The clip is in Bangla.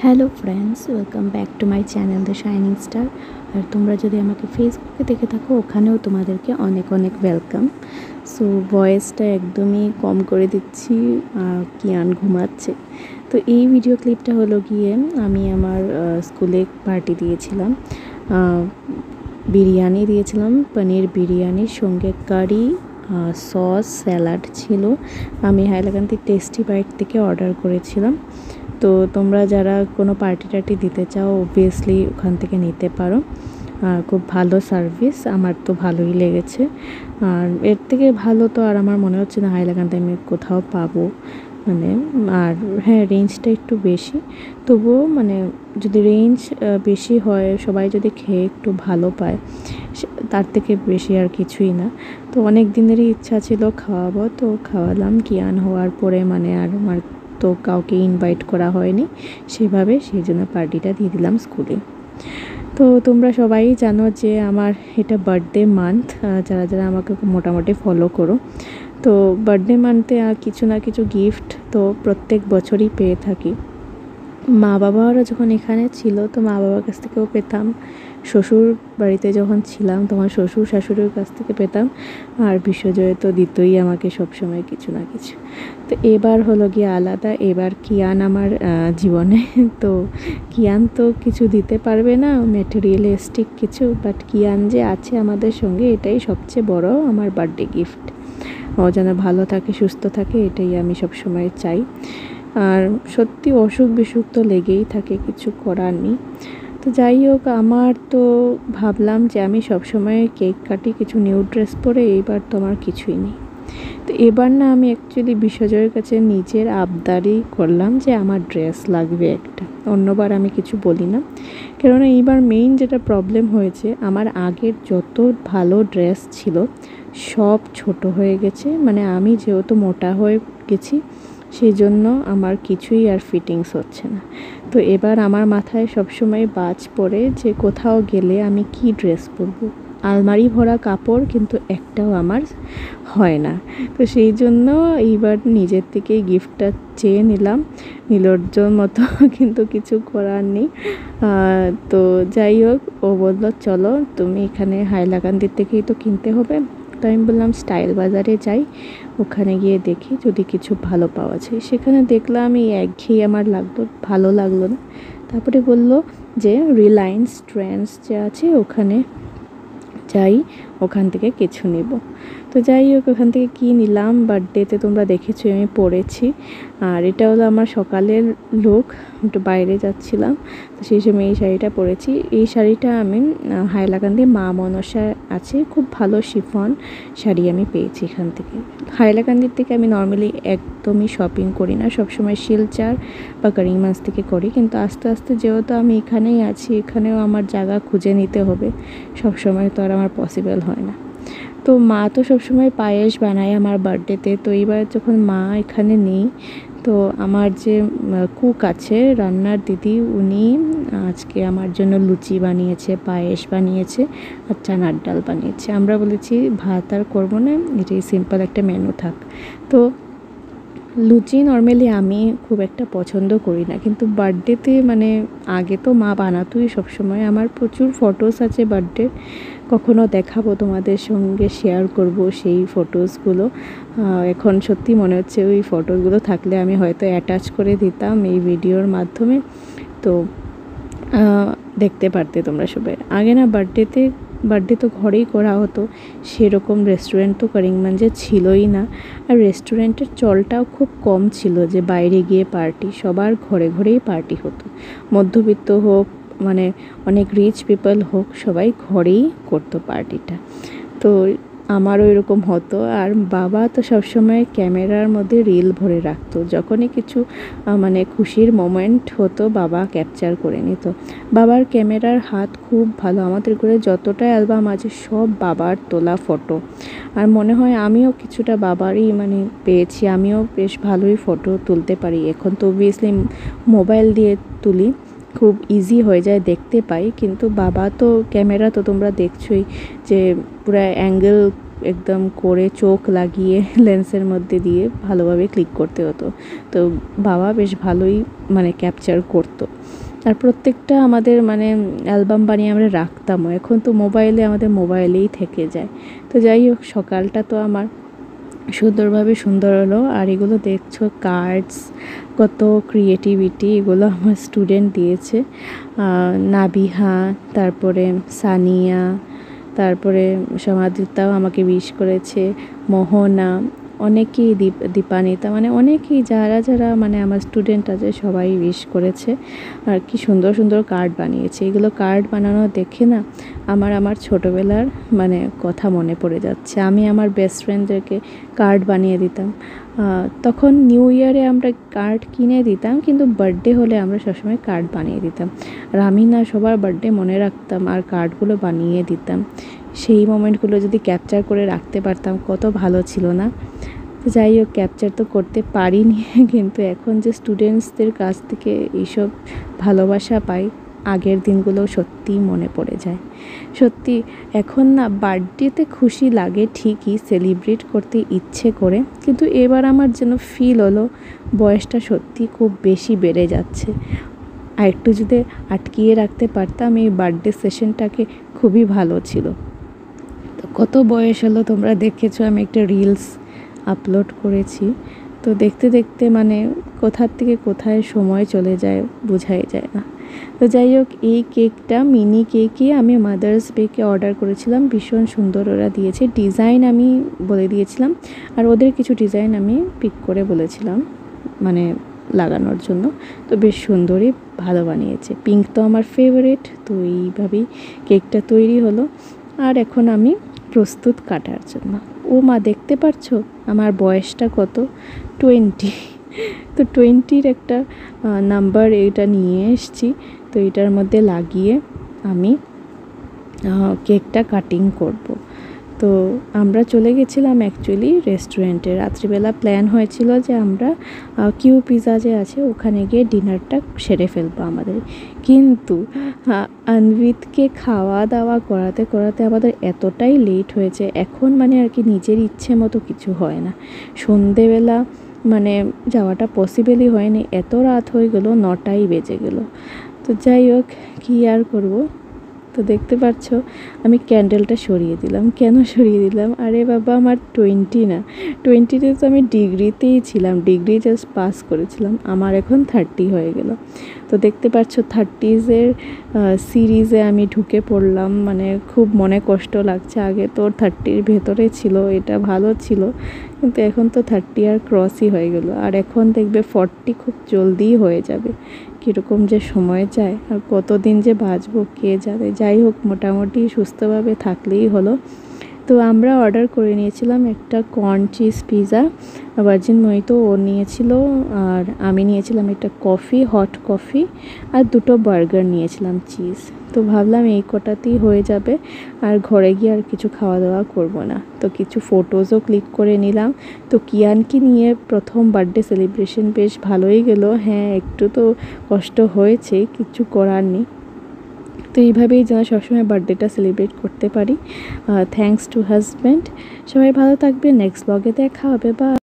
Hello friends, welcome back to my channel the shining star. আর তোমরা যদি আমাকে ফেসবুকে দেখে থাকো, ওখানেও তোমাদেরকে অনেক অনেক ওয়েলকাম। সো ভয়েসটা একদমই কম করে দিচ্ছি, কিয়ান ঘুমাচ্ছে। তো এই ভিডিও ক্লিপটা হলো গিয়ে আমি আমার স্কুলে পার্টি দিয়েছিলাম, বিরিয়ানি দিয়েছিলাম, পনির বিরিয়ানির সঙ্গে কারি, সস, স্যালাড ছিল। আমি হাইলাকান্দি টেস্টি বাইট থেকে অর্ডার করেছিলাম। তো তোমরা যারা কোনো পার্টি টার্টি দিতে চাও, অবভিয়াসলি ওখান থেকে নিতে পারো। খুব ভালো সার্ভিস, আমার তো ভালোই লেগেছে। আর এর থেকে ভালো তো আর আমার মনে হচ্ছে না হাইলাকান্দি আমি কোথাও পাবো। মানে আর হ্যাঁ, রেঞ্জটা একটু বেশি, তবুও মানে যদি রেঞ্জ বেশি হয়, সবাই যদি খেয়ে একটু ভালো পায়, তার থেকে বেশি আর কিছুই না। তো অনেক দিনেরই ইচ্ছা ছিল খাওয়াবো, তো খাওয়ালাম। কিয়ান হওয়ার পরে মানে আর আমার তো কাউকে ইনভাইট করা হয়নি সেভাবে, সেই জন্য পার্টিটা দিয়ে দিলাম স্কুলে। তো তোমরা সবাই জানো যে আমার এটা বার্থডে মান্থ, যারা যারা আমাকে মোটামুটি ফলো করো। তো বার্থডে মান্থে কিছু না কিছু গিফট তো প্রত্যেক বছরই পেয়ে থাকি। মা বাবারা যখন এখানে ছিল, তো মা বাবার কাছ থেকেও পেতাম। শ্বশুর বাড়িতে যখন ছিলাম, তখন শ্বশুর শাশুড়ির কাছ থেকে পেতাম। আর বিশ্বজয় তো দিতই আমাকে সবসময় কিছু না কিছু। তো এবার হলো গিয়ে আলাদা, এবার কিয়ান আমার জীবনে। তো কিয়ান তো কিছু দিতে পারবে না ম্যাটেরিয়ালিস্টিক কিছু, বাট কিয়ান যে আছে আমাদের সঙ্গে, এটাই সবচেয়ে বড় আমার বার্থডে গিফট। ও যেন ভালো থাকে, সুস্থ থাকে, এটাই আমি সবসময় চাই। আর সত্যি অসুখ বিসুখ তো লেগেই থাকে, কিছু করার নেই। তো যাই হোক, আমার তো ভাবলাম যে আমি সবসময় কেক কাটি কিছু নিউ ড্রেস পরে, এইবার তো আমার কিছুই নেই। তো এবার না, আমি অ্যাকচুয়ালি বিশ্বজয়ের কাছে নিজের আবদারই করলাম যে আমার ড্রেস লাগবে একটা। অন্যবার আমি কিছু বলি না, কেননা এইবার মেইন যেটা প্রবলেম হয়েছে, আমার আগের যত ভালো ড্রেস ছিল সব ছোট হয়ে গেছে। মানে আমি যেহেতু মোটা হয়ে গেছি, সেই জন্য আমার কিছুই আর ফিটিংস হচ্ছে না। তো এবার আমার মাথায় সবসময় বাজ পড়ে যে কোথাও গেলে আমি কি ড্রেস পরবো। আলমারি ভরা কাপড়, কিন্তু একটাও আমার হয় না। তো সেই জন্য এইবার নিজের থেকেই গিফটটা চেয়ে নিলাম, নির্লজ্জর মতো। কিন্তু কিছু করার নেই। তো যাই হোক, ও বললো চলো তুমি এখানে হাইলাকান্দির থেকেই তো কিনতে হবে। তো আমি বললাম স্টাইল বাজারে যাই, ওখানে গিয়ে দেখি যদি কিছু ভালো পাওয়া যায়। সেখানে দেখলাম এই একঘেয়ে আমার লাগলো, ভালো লাগলো না। তারপরে বললো যে রিলায়েন্স ট্রেন্ডস যে আছে, ওখানে যাই, ওখান থেকে কিছু নেব। তো যাই হোক, ওখান থেকে কী নিলাম, বার্থডেতে তোমরা দেখেছো আমি পরেছি। আর এটা হলো আমার সকালের লুক, একটু বাইরে যাচ্ছিলাম, তো সেই সময় এই শাড়িটা পরেছি। এই শাড়িটা আমি হাইলাকান্দি মা মনসা আছে, খুব ভালো শিফন শাড়ি আমি পেয়েছি এখান থেকে। হাইলাকান্দির থেকে আমি নর্মালি একদমই শপিং করি না, সবসময় শিলচর বা করিমগঞ্জ থেকে করি। কিন্তু আস্তে আস্তে যেহেতু আমি এখানেই আছি, এখানেও আমার জায়গা খুঁজে নিতে হবে, সবসময় তো আর আমার পসিবল হয় না। তো মা তো সবসময় পায়েস বানায় আমার বার্থডেতে। তো এইবার যখন মা এখানে নেই, তো আমার যে কুক আছে, রান্নার দিদি, উনি আজকে আমার জন্য লুচি বানিয়েছে, পায়েস বানিয়েছে, আর চানার ডাল বানিয়েছে। আমরা বলেছি ভাত আর করবো না, এটাই সিম্পল একটা মেনু থাক। তো লুচি নর্মালি আমি খুব একটা পছন্দ করি না, কিন্তু বার্থডেতে মানে আগে তো মা বানাতোই সবসময়। আমার প্রচুর ফটোস আছে বার্থডের, কখনো দেখাবো তোমাদের সঙ্গে, শেয়ার করব সেই ফটোসগুলো। এখন সত্যি মনে হচ্ছে ওই ফটোগুলো থাকলে আমি হয়তো অ্যাটাচ করে দিতাম এই ভিডিওর মাধ্যমে, তো দেখতে পারতে তোমরা সবাই। আগে না বার্থডে তো ঘরেই করা হতো, সেরকম রেস্টুরেন্ট তো করিমগঞ্জে ছিলই না। আর রেস্টুরেন্টের চলটাও খুব কম ছিল যে বাইরে গিয়ে পার্টি, সবার ঘরে ঘরেই পার্টি হতো। মধ্যবিত্ত হোক, মানে অনেক রিচ পিপল হোক, সবাই ঘরেই করতো পার্টিটা। তো আমারও এরকম হতো। আর বাবা তো সবসময় ক্যামেরার মধ্যে রিল ভরে রাখতো, যখনই কিছু মানে খুশির মোমেন্ট হতো বাবা ক্যাপচার করে নিত। বাবার ক্যামেরার হাত খুব ভালো, আমাদের ঘরে যতটা অ্যালবাম আছে সব বাবার তোলা ফটো। আর মনে হয় আমিও কিছুটা বাবারই মানে পেয়েছি, আমিও বেশ ভালোই ফটো তুলতে পারি। এখন তো অবভিয়াসলি মোবাইল দিয়ে তুলি, খুব ইজি হয়ে যায়, দেখতে পাই। কিন্তু বাবা তো ক্যামেরা তো তোমরা দেখছোই যে পুরো অ্যাঙ্গেল একদম করে চোখ লাগিয়ে লেন্সের মধ্যে দিয়ে ভালোভাবে ক্লিক করতে হতো। তো বাবা বেশ ভালোই মানে ক্যাপচার করতো। আর প্রত্যেকটা আমাদের মানে অ্যালবাম বানিয়ে আমরা রাখতামও। এখন তো মোবাইলে আমাদের মোবাইলেই থেকে যায়। তো যাই হোক, সকালটা তো আমার সুন্দরভাবে সুন্দর হলো। আর এগুলো দেখছো কার্ডস, কত ক্রিয়েটিভিটি, এগুলো আমার স্টুডেন্ট দিয়েছে। নাবিহা, তারপরে সানিয়া, তারপরে সমাদৃতাও আমাকে উইশ করেছে, মোহনা, অনেকেই দীপানিতা, মানে অনেকেই যারা যারা মানে আমার স্টুডেন্ট আছে সবাই উইশ করেছে। আর কি সুন্দর সুন্দর কার্ড বানিয়েছে। এগুলো কার্ড বানানো দেখে না আমার ছোটোবেলার মানে কথা মনে পড়ে যাচ্ছে। আমি আমার বেস্ট ফ্রেন্ডদেরকে কার্ড বানিয়ে দিতাম। তখন নিউ ইয়ারে আমরা কার্ড কিনে দিতাম, কিন্তু বার্থডে হলে আমরা সবসময় কার্ড বানিয়ে দিতাম। আর আমি না সবার বার্থডে মনে রাখতাম আর কার্ডগুলো বানিয়ে দিতাম। সেই মোমেন্টগুলো যদি ক্যাপচার করে রাখতে পারতাম কত ভালো ছিল না। তো যাই হোক, ক্যাপচার তো করতে পারিনি, কিন্তু এখন যে স্টুডেন্টসদের কাছ থেকে এইসব ভালোবাসা পাই, আগের দিনগুলো সত্যিই মনে পড়ে যায়। সত্যি এখন না বার্থডেতে খুশি লাগে ঠিকই, সেলিব্রেট করতে ইচ্ছে করে, কিন্তু এবার আমার যেন ফিল হলো বয়সটা সত্যি খুব বেশি বেড়ে যাচ্ছে। আর একটু যদি আটকিয়ে রাখতে পারতাম এই বার্থডে সেশনটাকে, খুবই ভালো ছিল। তো কত বয়স হলো তোমরা দেখেছো, আমি একটা রিলস আপলোড করেছি। তো দেখতে দেখতে মানে কোথার থেকে কোথায় সময় চলে যায় বোঝাই যায় না। তো যাই হোক, এই কেকটা মিনি কেকই আমি মাদার্স ডেকে অর্ডার করেছিলাম। ভীষণ সুন্দর ওরা দিয়েছে। ডিজাইন আমি বলে দিয়েছিলাম, আর ওদের কিছু ডিজাইন আমি পিক করে বলেছিলাম মানে লাগানোর জন্য। তো বেশ সুন্দরই ভালো বানিয়েছে। পিঙ্ক তো আমার ফেভারিট। তো এইভাবেই কেকটা তৈরি হলো। আর এখন আমি প্রস্তুত কাটার জন্য। ও মা, দেখতে পারছো আমার বয়সটা কত? 20। তো 20-র একটা নাম্বার এটা নিয়ে এসেছি। তো এটার মধ্যে লাগিয়ে আমি কেকটা কাটিং করব। তো আমরা চলে গেছিলাম অ্যাকচুয়ালি রেস্টুরেন্টে। রাত্রিবেলা প্ল্যান হয়েছিল যে আমরা কিউ পিজা যে আছে ওখানে গিয়ে ডিনারটা সেরে ফেলবো আমাদের। কিন্তু আনভিতকে খাওয়া দাওয়া করাতে করাতে আমাদের এতটাই লেট হয়েছে, এখন মানে আর কি নিজের ইচ্ছে মতো কিছু হয় না। সন্ধেবেলা মানে যাওয়াটা পসিবলই হয়নি, এত রাত হয়ে গেল, 9টাই বেজে গেল। তো যাই হোক, কী আর করবো। তো দেখতে পাচ্ছ আমি ক্যান্ডেলটা সরিয়ে দিলাম। কেন সরিয়ে দিলাম? আরে বাবা, আমার 20 না, 20-তে তো আমি ডিগ্রিতেই ছিলাম, ডিগ্রি জাস্ট পাস করেছিলাম। আমার এখন 30 হয়ে গেল। তো দেখতে পাচ্ছ 30s-এর সিরিজে আমি ঢুকে পড়লাম। মানে খুব মনে কষ্ট লাগছে। আগে তো 30-র ভেতরে ছিল, এটা ভালো ছিল, কিন্তু এখন তো 30 আর ক্রসই হয়ে গেল। আর এখন দেখবে 40 খুব জলদিই হয়ে যাবে। কীরকম যে সময় যায় আর কতদিন যে বাঁচবো কে জানে। যাই হোক, মোটামুটি সুস্থভাবে থাকলেই হলো। তো আমরা অর্ডার করে নিয়েছিলাম একটা corn cheese pizza, virgin mojito ও নিয়েছিল, আর আমি নিয়েছিলাম একটা কফি, হট কফি, আর 2টো বার্গার নিয়েছিলাম চিজ। তো ভাবলাম এই কটাতেই হয়ে যাবে, আর ঘরে গিয়ে আর কিছু খাওয়া দাওয়া করব না। তো কিছু ফটোজও ক্লিক করে নিলাম। তো কিয়ানকে নিয়ে প্রথম বার্থডে সেলিব্রেশন বেশ ভালোই গেল। হ্যাঁ, একটু তো কষ্ট হয়েছে, কিছু করার নেই। তো এইভাবেই যেন সবসময় বার্থডেটা সেলিব্রেট করতে পারি। Thanks to husband. সবাই ভালো থাকবে। নেক্সট ব্লগে দেখা হবে। বা